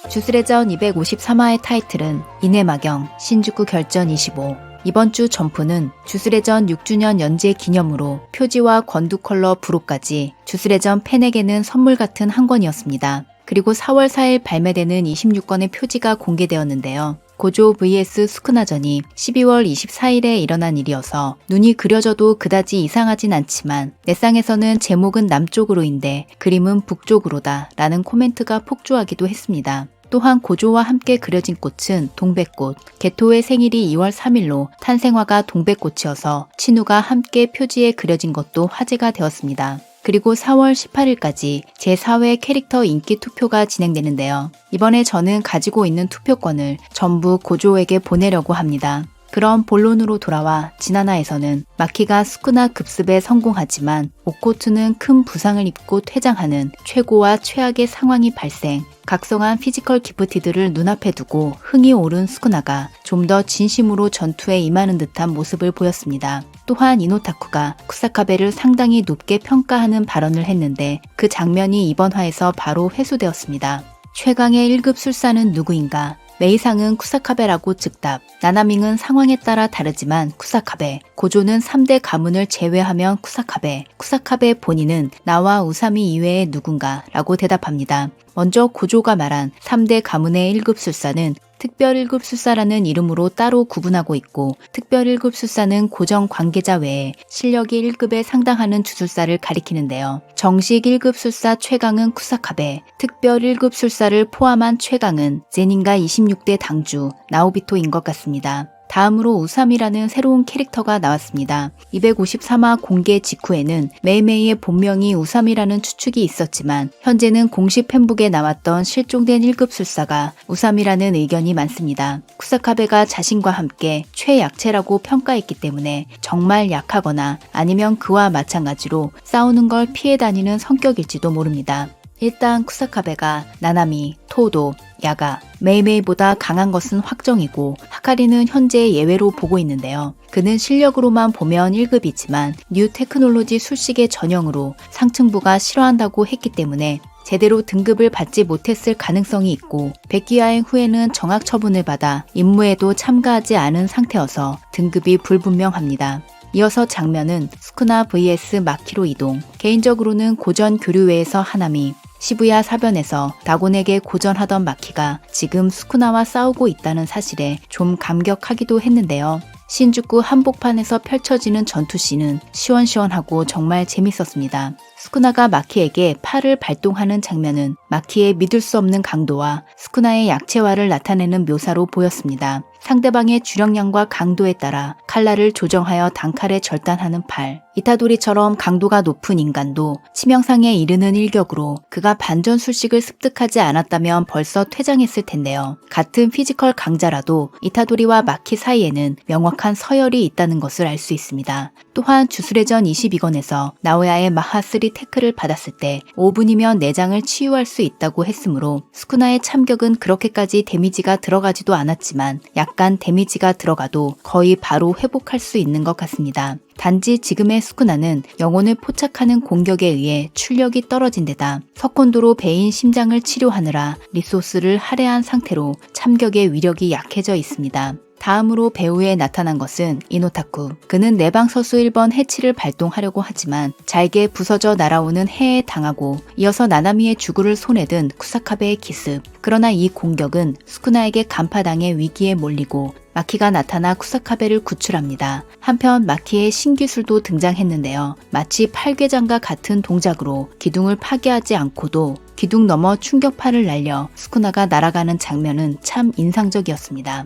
주스레전 253화의 타이틀은 이내마경 신주쿠 결전 25. 이번 주 점프는 주스레전 6주년 연재 기념으로 표지와 권두 컬러 부록까지 주스레전 팬에게는 선물 같은 한 권이었습니다. 그리고 4월 4일 발매되는 26권의 표지가 공개되었는데요. 고조 vs 스쿠나전이 12월 24일에 일어난 일이어서 눈이 그려져도 그다지 이상하진 않지만 넷상에서는 제목은 남쪽으로인데 그림은 북쪽으로다 라는 코멘트가 폭주하기도 했습니다. 또한 고조와 함께 그려진 꽃은 동백꽃, 게토의 생일이 2월 3일로 탄생화가 동백꽃이어서 친우가 함께 표지에 그려진 것도 화제가 되었습니다. 그리고 4월 18일까지 제4회 캐릭터 인기 투표가 진행되는데요. 이번에 저는 가지고 있는 투표권을 전부 고조에게 보내려고 합니다. 그럼 본론으로 돌아와 지난화에서는 마키가 스쿠나 급습에 성공하지만 오코트는 큰 부상을 입고 퇴장하는 최고와 최악의 상황이 발생. 각성한 피지컬 기프티드를 눈앞에 두고 흥이 오른 스쿠나가 좀 더 진심으로 전투에 임하는 듯한 모습을 보였습니다. 또한 이노타쿠가 쿠사카베를 상당히 높게 평가하는 발언을 했는데 그 장면이 이번 화에서 바로 회수되었습니다. 최강의 1급 술사는 누구인가? 메이상은 쿠사카베라고 즉답. 나나밍은 상황에 따라 다르지만 쿠사카베. 고조는 3대 가문을 제외하면 쿠사카베. 쿠사카베 본인은 나와 우사미 이외에 누군가 라고 대답합니다. 먼저 고조가 말한 3대 가문의 1급 술사는 특별 1급 술사라는 이름으로 따로 구분하고 있고 특별 1급 술사는 고정 관계자 외에 실력이 1급에 상당하는 주술사를 가리키는데요. 정식 1급 술사 최강은 쿠사카베, 특별 1급 술사를 포함한 최강은 제닌가 26대 당주 나오비토인 것 같습니다. 다음으로 우삼이라는 새로운 캐릭터가 나왔습니다. 253화 공개 직후에는 메이메이의 본명이 우삼이라는 추측이 있었지만 현재는 공식 팬북에 나왔던 실종된 1급 술사가 우삼이라는 의견이 많습니다. 쿠사카베가 자신과 함께 최약체라고 평가했기 때문에 정말 약하거나 아니면 그와 마찬가지로 싸우는 걸 피해 다니는 성격일지도 모릅니다. 일단 쿠사카베가 나나미, 토도, 야가, 메이메이보다 강한 것은 확정이고 하카리는 현재 예외로 보고 있는데요. 그는 실력으로만 보면 1급이지만 뉴 테크놀로지 술식의 전형으로 상층부가 싫어한다고 했기 때문에 제대로 등급을 받지 못했을 가능성이 있고 백기야행 후에는 정학 처분을 받아 임무에도 참가하지 않은 상태여서 등급이 불분명합니다. 이어서 장면은 스쿠나 vs 마키로 이동. 개인적으로는 고전 교류회에서 하나미, 시부야 사변에서 다곤에게 고전하던 마키가 지금 스쿠나와 싸우고 있다는 사실에 좀 감격하기도 했는데요. 신주쿠 한복판에서 펼쳐지는 전투씬은 시원시원하고 정말 재밌었습니다. 스쿠나가 마키에게 팔을 발동하는 장면은 마키의 믿을 수 없는 강도와 스쿠나의 약체화를 나타내는 묘사로 보였습니다. 상대방의 주력량과 강도에 따라 칼날을 조정하여 단칼에 절단하는 팔. 이타도리처럼 강도가 높은 인간도 치명상에 이르는 일격으로 그가 반전 술식을 습득하지 않았다면 벌써 퇴장했을 텐데요. 같은 피지컬 강자라도 이타도리와 마키 사이에는 명확한 서열이 있다는 것을 알 수 있습니다. 또한 주술회전 22권에서 나오야의 마하3 태클을 받았을 때 5분이면 내장을 치유할 수 있다고 했으므로 스쿠나의 참격은 그렇게까지 데미지가 들어가지도 않았지만 약간 데미지가 들어가도 거의 바로 회복할 수 있는 것 같습니다. 단지 지금의 스쿠나는 영혼을 포착하는 공격에 의해 출력이 떨어진 데다 석곤도로 베인 심장을 치료하느라 리소스를 할애한 상태로 참격의 위력이 약해져 있습니다. 다음으로 배우에 나타난 것은 이노타쿠. 그는 내방서수 1번 해치를 발동하려고 하지만 잘게 부서져 날아오는 해에 당하고 이어서 나나미의 주구를 손에 든 쿠사카베의 기습. 그러나 이 공격은 스쿠나에게 간파당해 위기에 몰리고 마키가 나타나 쿠사카베를 구출합니다. 한편 마키의 신기술도 등장했는데요. 마치 팔괘장과 같은 동작으로 기둥을 파괴하지 않고도 기둥 넘어 충격파를 날려 스쿠나가 날아가는 장면은 참 인상적이었습니다.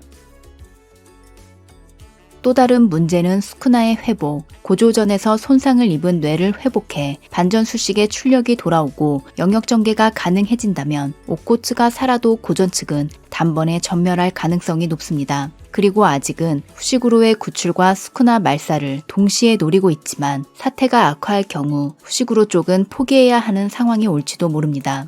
또 다른 문제는 스쿠나의 회복. 고조전에서 손상을 입은 뇌를 회복해 반전술식의 출력이 돌아오고 영역 전개가 가능해진다면 오코츠가 살아도 고전 측은 단번에 전멸할 가능성이 높습니다. 그리고 아직은 후시구로의 구출과 스쿠나 말살을 동시에 노리고 있지만 사태가 악화할 경우 후시구로 쪽은 포기해야 하는 상황이 올지도 모릅니다.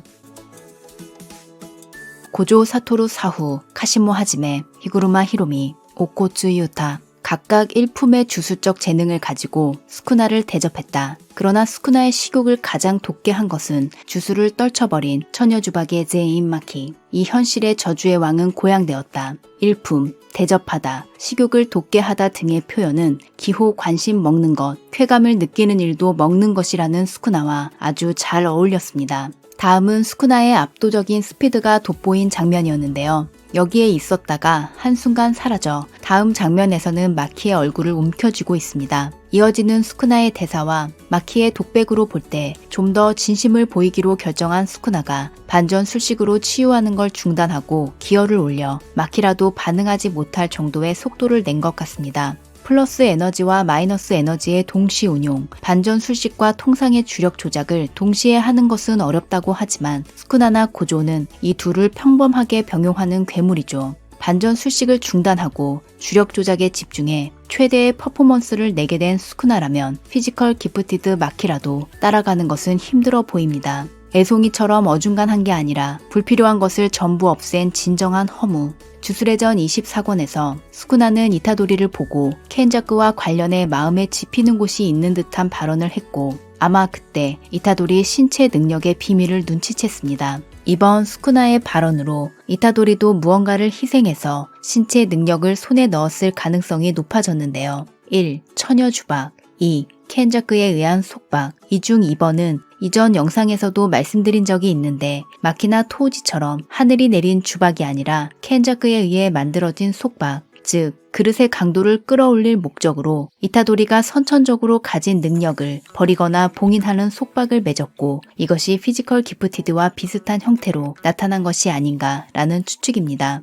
고조 사토루 사후, 카시모 하지메, 히구르마 히로미, 오코츠 유타, 각각 일품의 주술적 재능을 가지고 스쿠나를 대접했다. 그러나 스쿠나의 식욕을 가장 돋게 한 것은 주술을 떨쳐버린 처녀주박의 제인 마키. 이 현실의 저주의 왕은 고양되었다. 일품, 대접하다, 식욕을 돋게 하다 등의 표현은 기호, 관심, 먹는 것, 쾌감을 느끼는 일도 먹는 것이라는 스쿠나와 아주 잘 어울렸습니다. 다음은 스쿠나의 압도적인 스피드가 돋보인 장면이었는데요. 여기에 있었다가 한순간 사라져 다음 장면에서는 마키의 얼굴을 움켜쥐고 있습니다. 이어지는 스쿠나의 대사와 마키의 독백으로 볼 때 좀 더 진심을 보이기로 결정한 스쿠나가 반전 술식으로 치유하는 걸 중단하고 기어를 올려 마키라도 반응하지 못할 정도의 속도를 낸 것 같습니다. 플러스 에너지와 마이너스 에너지의 동시 운용, 반전 술식과 통상의 주력 조작을 동시에 하는 것은 어렵다고 하지만 스쿠나나 고조는 이 둘을 평범하게 병용하는 괴물이죠. 반전 술식을 중단하고 주력 조작에 집중해 최대의 퍼포먼스를 내게 된 스쿠나라면 피지컬 기프티드 마키라도 따라가는 것은 힘들어 보입니다. 애송이처럼 어중간한 게 아니라 불필요한 것을 전부 없앤 진정한 허무. 주술의 전 24권에서 스쿠나는 이타도리를 보고 켄자쿠와 관련해 마음에 집히는 곳이 있는 듯한 발언을 했고 아마 그때 이타도리 신체 능력의 비밀을 눈치챘습니다. 이번 스쿠나의 발언으로 이타도리도 무언가를 희생해서 신체 능력을 손에 넣었을 가능성이 높아졌는데요. 1. 처녀주박 2. 켄자쿠에 의한 속박. 이 중 2번은 이전 영상에서도 말씀드린 적이 있는데 마키나 토우지처럼 하늘이 내린 주박이 아니라 켄자쿠에 의해 만들어진 속박, 즉 그릇의 강도를 끌어올릴 목적으로 이타도리가 선천적으로 가진 능력을 버리거나 봉인하는 속박을 맺었고 이것이 피지컬 기프티드와 비슷한 형태로 나타난 것이 아닌가라는 추측입니다.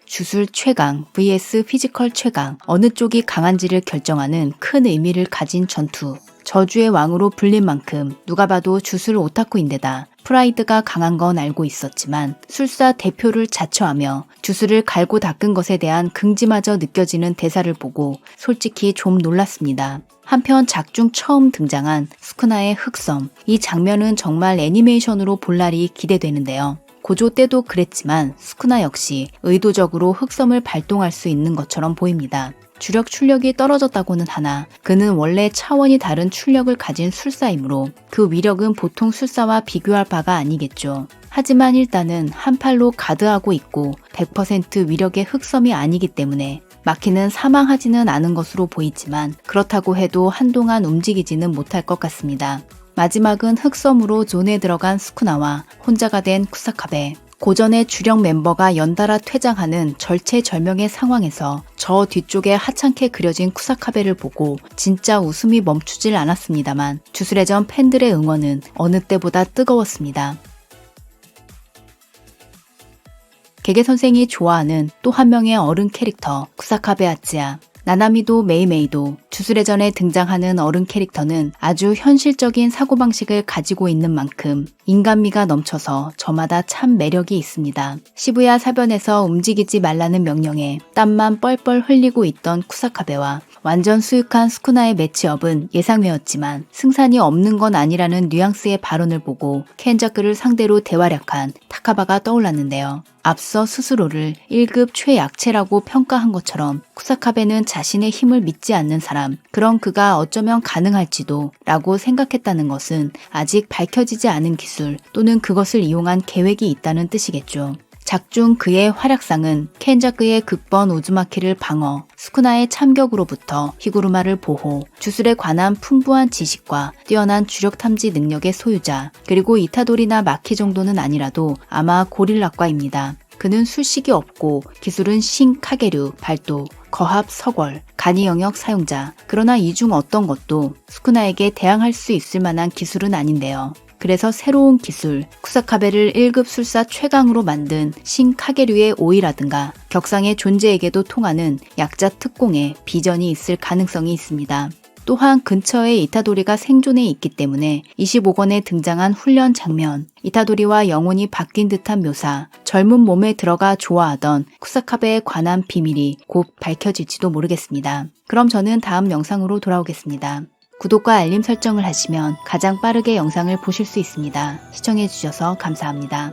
주술 최강 vs 피지컬 최강, 어느 쪽이 강한지를 결정하는 큰 의미를 가진 전투. 저주의 왕으로 불린 만큼 누가 봐도 주술 오타쿠인데다 프라이드가 강한 건 알고 있었지만 술사 대표를 자처하며 주술을 갈고 닦은 것에 대한 긍지마저 느껴지는 대사를 보고 솔직히 좀 놀랐습니다. 한편 작중 처음 등장한 스쿠나의 흑섬, 이 장면은 정말 애니메이션으로 볼 날이 기대되는데요. 고조 때도 그랬지만 스쿠나 역시 의도적으로 흑섬을 발동할 수 있는 것처럼 보입니다. 주력 출력이 떨어졌다고는 하나 그는 원래 차원이 다른 출력을 가진 술사이므로 그 위력은 보통 술사와 비교할 바가 아니겠죠. 하지만 일단은 한 팔로 가드하고 있고 100% 위력의 흑섬이 아니기 때문에 마키는 사망하지는 않은 것으로 보이지만 그렇다고 해도 한동안 움직이지는 못할 것 같습니다. 마지막은 흑섬으로 존에 들어간 스쿠나와 혼자가 된 쿠사카베. 고전의 주력 멤버가 연달아 퇴장하는 절체절명의 상황에서 저 뒤쪽에 하찮게 그려진 쿠사카베를 보고 진짜 웃음이 멈추질 않았습니다만 주술의 전 팬들의 응원은 어느 때보다 뜨거웠습니다. 게게 선생이 좋아하는 또 한 명의 어른 캐릭터 쿠사카베 아츠야. 나나미도 메이메이도 주술의 전에 등장하는 어른 캐릭터는 아주 현실적인 사고방식을 가지고 있는 만큼 인간미가 넘쳐서 저마다 참 매력이 있습니다. 시부야 사변에서 움직이지 말라는 명령에 땀만 뻘뻘 흘리고 있던 쿠사카베와 완전 수육한 스쿠나의 매치업은 예상외였지만 승산이 없는 건 아니라는 뉘앙스의 발언을 보고 켄자쿠를 상대로 대활약한 타카바가 떠올랐는데요. 앞서 스스로를 1급 최약체라고 평가한 것처럼 쿠사카베는 자신의 힘을 믿지 않는 사람, 그런 그가 어쩌면 가능할지도 라고 생각했다는 것은 아직 밝혀지지 않은 기술 또는 그것을 이용한 계획이 있다는 뜻이겠죠. 작중 그의 활약상은 켄자쿠의 극번 우즈마키를 방어, 스쿠나의 참격으로부터 히구르마를 보호, 주술에 관한 풍부한 지식과 뛰어난 주력 탐지 능력의 소유자, 그리고 이타도리나 마키 정도는 아니라도 아마 고릴라과입니다. 그는 술식이 없고 기술은 신 카게류, 발도, 거합 서궐, 간이 영역 사용자. 그러나 이 중 어떤 것도 스쿠나에게 대항할 수 있을 만한 기술은 아닌데요. 그래서 새로운 기술, 쿠사카베를 1급 술사 최강으로 만든 신 카게류의 오이라든가 격상의 존재에게도 통하는 약자 특공에 비전이 있을 가능성이 있습니다. 또한 근처에 이타도리가 생존해 있기 때문에 25권에 등장한 훈련 장면, 이타도리와 영혼이 바뀐 듯한 묘사, 젊은 몸에 들어가 좋아하던 쿠사카베에 관한 비밀이 곧 밝혀질지도 모르겠습니다. 그럼 저는 다음 영상으로 돌아오겠습니다. 구독과 알림 설정을 하시면 가장 빠르게 영상을 보실 수 있습니다. 시청해주셔서 감사합니다.